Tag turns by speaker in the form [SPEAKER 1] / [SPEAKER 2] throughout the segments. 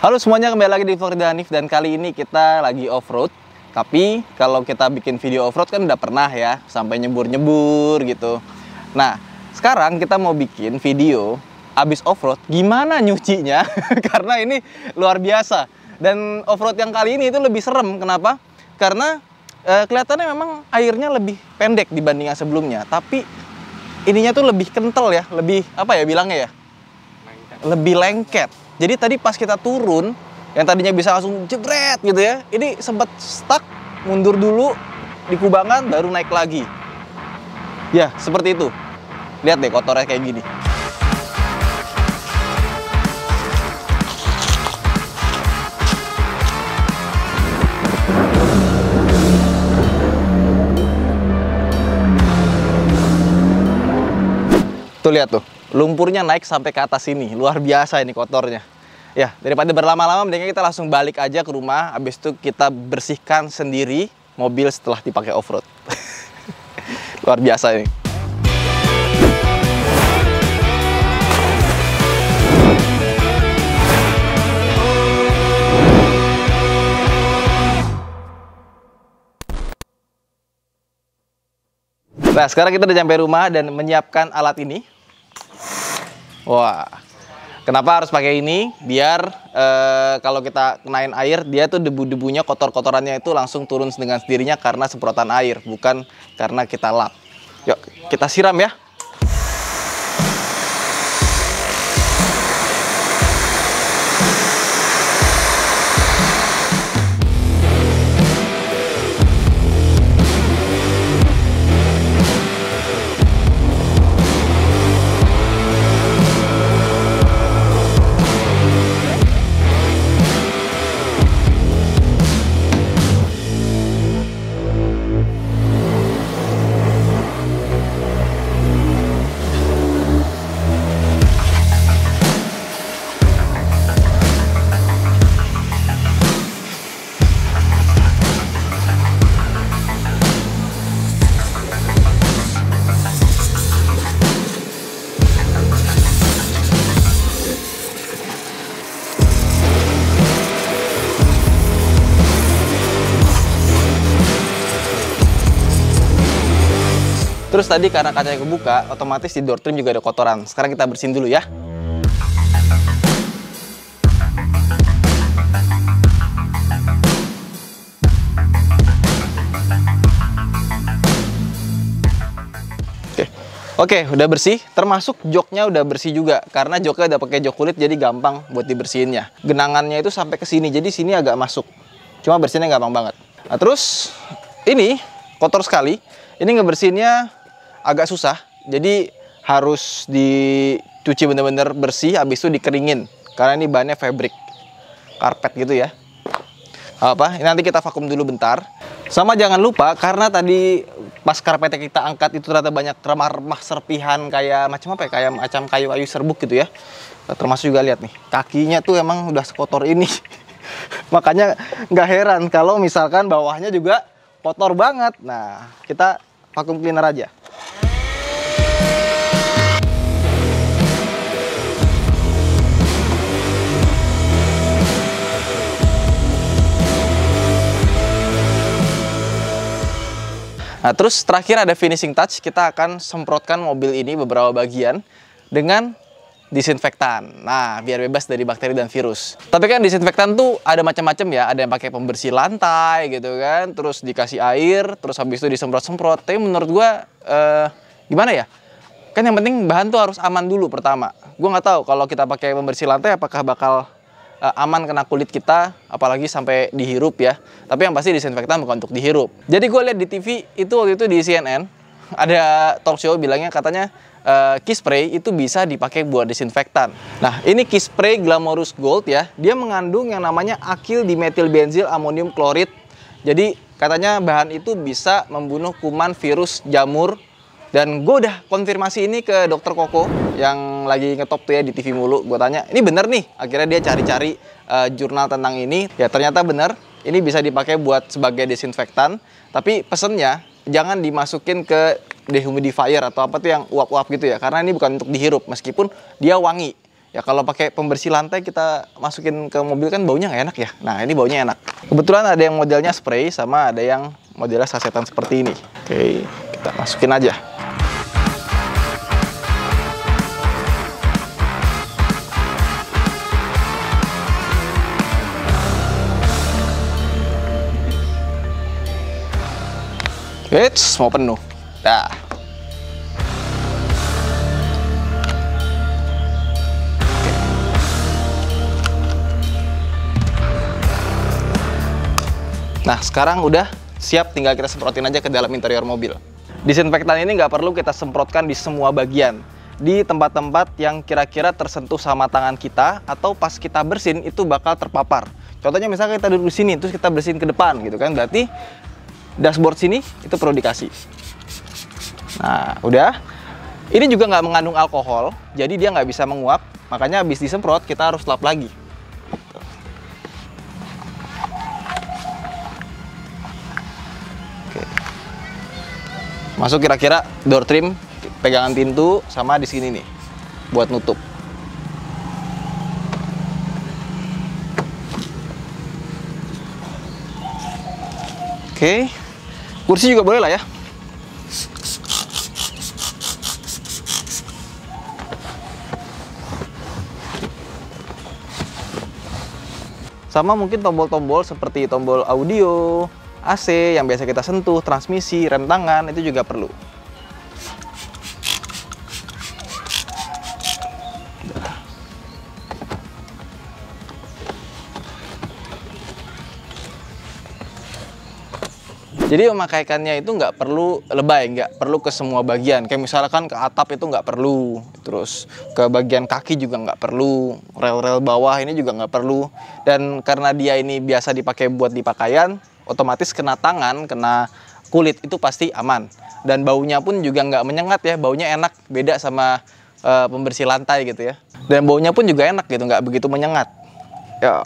[SPEAKER 1] Halo semuanya, kembali lagi di Vlog Hanif dan kali ini kita lagi off-road. Tapi kalau kita bikin video off-road kan udah pernah ya, sampai nyebur-nyebur gitu. Nah, sekarang kita mau bikin video abis off-road gimana nyucinya karena ini luar biasa. Dan off-road yang kali ini itu lebih serem. Kenapa? Karena kelihatannya memang airnya lebih pendek dibanding yang sebelumnya, tapi ininya tuh lebih kental ya, lebih apa ya bilangnya ya? Lebih lengket. Jadi tadi pas kita turun, yang tadinya bisa langsung jebret gitu ya, ini sempat stuck, mundur dulu di kubangan, baru naik lagi. Ya, seperti itu. Lihat deh kotornya kayak gini. Tuh lihat tuh, lumpurnya naik sampai ke atas sini. Luar biasa ini kotornya. Ya, daripada berlama-lama mendingan kita langsung balik aja ke rumah. Habis itu kita bersihkan sendiri mobil setelah dipakai off-road. Luar biasa ini. Nah, sekarang kita udah sampai rumah dan menyiapkan alat ini. Wah, kenapa harus pakai ini? Biar kalau kita kenain air, dia tuh debu-debunya, kotor-kotorannya itu langsung turun dengan sendirinya karena semprotan air, bukan karena kita lap. Yuk, kita siram ya. Terus tadi karena kacanya kebuka, otomatis di door trim juga ada kotoran. Sekarang kita bersihin dulu ya. Oke, udah bersih. Termasuk joknya udah bersih juga. Karena joknya udah pakai jok kulit, jadi gampang buat dibersihinnya. Genangannya itu sampai ke sini, jadi sini agak masuk. Cuma bersihinnya gampang banget. Nah, terus ini kotor sekali. Ini ngebersihinnya agak susah, jadi harus dicuci bener-bener bersih, habis itu dikeringin karena ini bahannya fabric karpet gitu ya. Ini nanti kita vakum dulu bentar. Sama jangan lupa, karena tadi pas karpetnya kita angkat itu ternyata banyak remah-remah serpihan kayak macam apa ya, kayak macam kayu-kayu serbuk gitu ya. Termasuk juga lihat nih, kakinya tuh emang udah sekotor ini. Makanya nggak heran kalau misalkan bawahnya juga kotor banget. Nah, kita vakum cleaner aja. Nah, terus terakhir ada finishing touch. Kita akan semprotkan mobil ini beberapa bagian dengan disinfektan. Nah, biar bebas dari bakteri dan virus. Tapi kan disinfektan tuh ada macam-macam ya. Ada yang pakai pembersih lantai gitu kan. Terus dikasih air, terus habis itu disemprot-semprot. Tapi menurut gua gimana ya? Kan yang penting bahan tuh harus aman dulu pertama. Gua nggak tahu kalau kita pakai pembersih lantai apakah bakal aman kena kulit kita, apalagi sampai dihirup ya. Tapi yang pasti disinfektan bukan untuk dihirup. Jadi gue lihat di TV itu waktu itu di CNN ada talk show bilangnya katanya key spray itu bisa dipakai buat disinfektan. Nah, ini key spray Glamorous Gold ya. Dia mengandung yang namanya akyl dimetilbenzyl amonium klorid. Jadi katanya bahan itu bisa membunuh kuman, virus, jamur. Dan gue udah konfirmasi ini ke dokter Koko yang lagi ngetop tuh ya di TV mulu. Gue tanya, ini bener nih? Akhirnya dia cari-cari jurnal tentang ini. Ya ternyata bener, ini bisa dipakai buat sebagai disinfektan. Tapi pesennya jangan dimasukin ke dehumidifier atau apa tuh yang uap-uap gitu ya. Karena ini bukan untuk dihirup, meskipun dia wangi. Ya kalau pakai pembersih lantai kita masukin ke mobil kan baunya nggak enak ya. Nah ini baunya enak. Kebetulan ada yang modelnya spray sama ada yang modelnya sasetan seperti ini. Oke, kita masukin aja. Eits, mau penuh. Dah. Nah, sekarang udah siap, tinggal kita semprotin aja ke dalam interior mobil. Disinfektan ini nggak perlu kita semprotkan di semua bagian. Di tempat-tempat yang kira-kira tersentuh sama tangan kita, atau pas kita bersin itu bakal terpapar. Contohnya misalnya kita duduk di sini, terus kita bersihin ke depan gitu kan, berarti dashboard sini itu perlu dikasih. Nah, udah. Ini juga nggak mengandung alkohol, jadi dia nggak bisa menguap. Makanya habis disemprot kita harus lap lagi. Oke. Masuk kira-kira door trim, pegangan pintu, sama di sini nih buat nutup. Oke. Kursi juga boleh lah ya. Sama mungkin tombol-tombol seperti tombol audio, AC yang biasa kita sentuh, transmisi, rem tangan, itu juga perlu. Jadi memakaikannya itu nggak perlu lebay, nggak perlu ke semua bagian. Kayak misalkan ke atap itu nggak perlu, terus ke bagian kaki juga nggak perlu, rel-rel bawah ini juga nggak perlu. Dan karena dia ini biasa dipakai buat di pakaian, otomatis kena tangan, kena kulit itu pasti aman. Dan baunya pun juga nggak menyengat ya, baunya enak, beda sama pembersih lantai gitu ya. Dan baunya pun juga enak gitu, nggak begitu menyengat. Ya.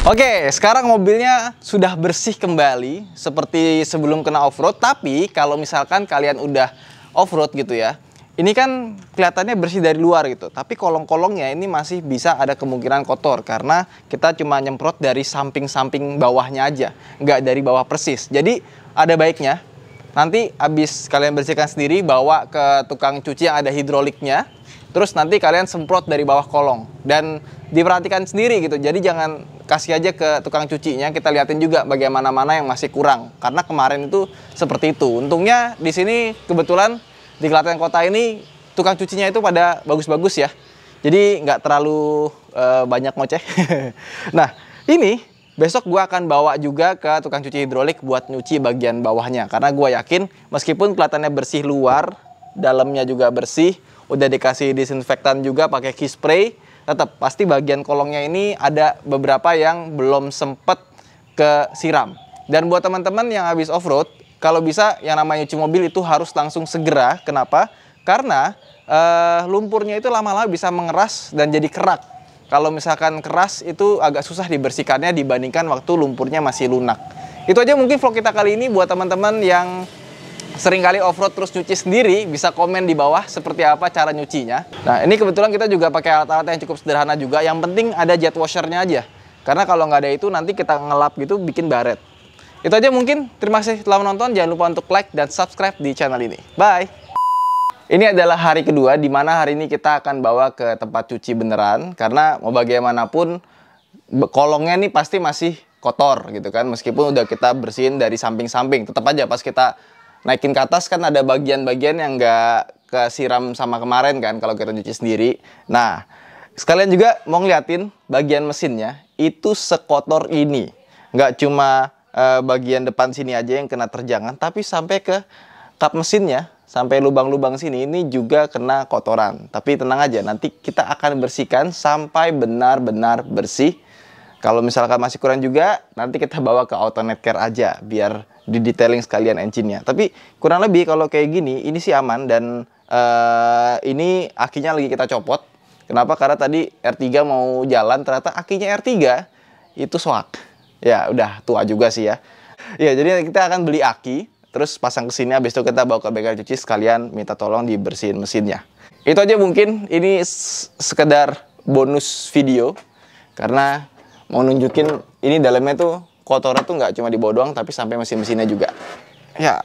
[SPEAKER 1] Oke, sekarang mobilnya sudah bersih kembali seperti sebelum kena off-road. Tapi kalau misalkan kalian udah off-road gitu ya, ini kan kelihatannya bersih dari luar gitu. Tapi kolong-kolongnya ini masih bisa ada kemungkinan kotor karena kita cuma nyemprot dari samping-samping bawahnya aja, nggak dari bawah persis. Jadi ada baiknya nanti habis kalian bersihkan sendiri, bawa ke tukang cuci yang ada hidroliknya. Terus nanti kalian semprot dari bawah kolong dan diperhatikan sendiri gitu. Jadi jangan kasih aja ke tukang cucinya, kita liatin juga bagaimana mana yang masih kurang. Karena kemarin itu seperti itu. Untungnya di sini kebetulan di Klaten Kota ini tukang cucinya itu pada bagus-bagus ya. Jadi nggak terlalu banyak ngoceh. Nah ini besok gue akan bawa juga ke tukang cuci hidrolik buat nyuci bagian bawahnya. Karena gue yakin meskipun kelihatannya bersih luar, dalamnya juga bersih. Udah dikasih disinfektan juga pakai key spray, tetap pasti bagian kolongnya ini ada beberapa yang belum sempet kesiram. Dan buat teman-teman yang habis off-road, kalau bisa yang namanya cuci mobil itu harus langsung segera. Kenapa? Karena lumpurnya itu lama-lama bisa mengeras dan jadi kerak. Kalau misalkan keras itu agak susah dibersihkannya dibandingkan waktu lumpurnya masih lunak. Itu aja mungkin vlog kita kali ini. Buat teman-teman yang sering kali off-road terus nyuci sendiri, bisa komen di bawah seperti apa cara nyucinya. Nah ini kebetulan kita juga pakai alat-alat yang cukup sederhana juga. Yang penting ada jet washernya aja. Karena kalau nggak ada itu nanti kita ngelap gitu bikin baret. Itu aja mungkin. Terima kasih telah menonton. Jangan lupa untuk like dan subscribe di channel ini. Bye! Ini adalah hari kedua di mana hari ini kita akan bawa ke tempat cuci beneran. Karena mau bagaimanapun kolongnya nih pasti masih kotor gitu kan. Meskipun udah kita bersihin dari samping-samping. Tetap aja pas kita naikin ke atas kan ada bagian-bagian yang nggak kesiram sama kemarin kan kalau kita cuci sendiri. Nah, sekalian juga mau ngeliatin bagian mesinnya itu sekotor ini. Nggak cuma bagian depan sini aja yang kena terjangan, tapi sampai ke kap mesinnya, sampai lubang-lubang sini ini juga kena kotoran. Tapi tenang aja, nanti kita akan bersihkan sampai benar-benar bersih. Kalau misalkan masih kurang juga, nanti kita bawa ke Autonet Care aja, biar di detailing sekalian engine-nya. Tapi kurang lebih kalau kayak gini, ini sih aman. Dan ini akinya lagi kita copot. Kenapa? Karena tadi R3 mau jalan, ternyata akinya R3 itu soak. Ya udah tua juga sih ya. Ya jadi kita akan beli aki, terus pasang ke sini, habis itu kita bawa ke bengkel cuci sekalian minta tolong dibersihin mesinnya. Itu aja mungkin, ini sekedar bonus video karena mau nunjukin ini dalamnya tuh kotornya tuh nggak cuma di bawah doang tapi sampai mesin-mesinnya juga. Ya.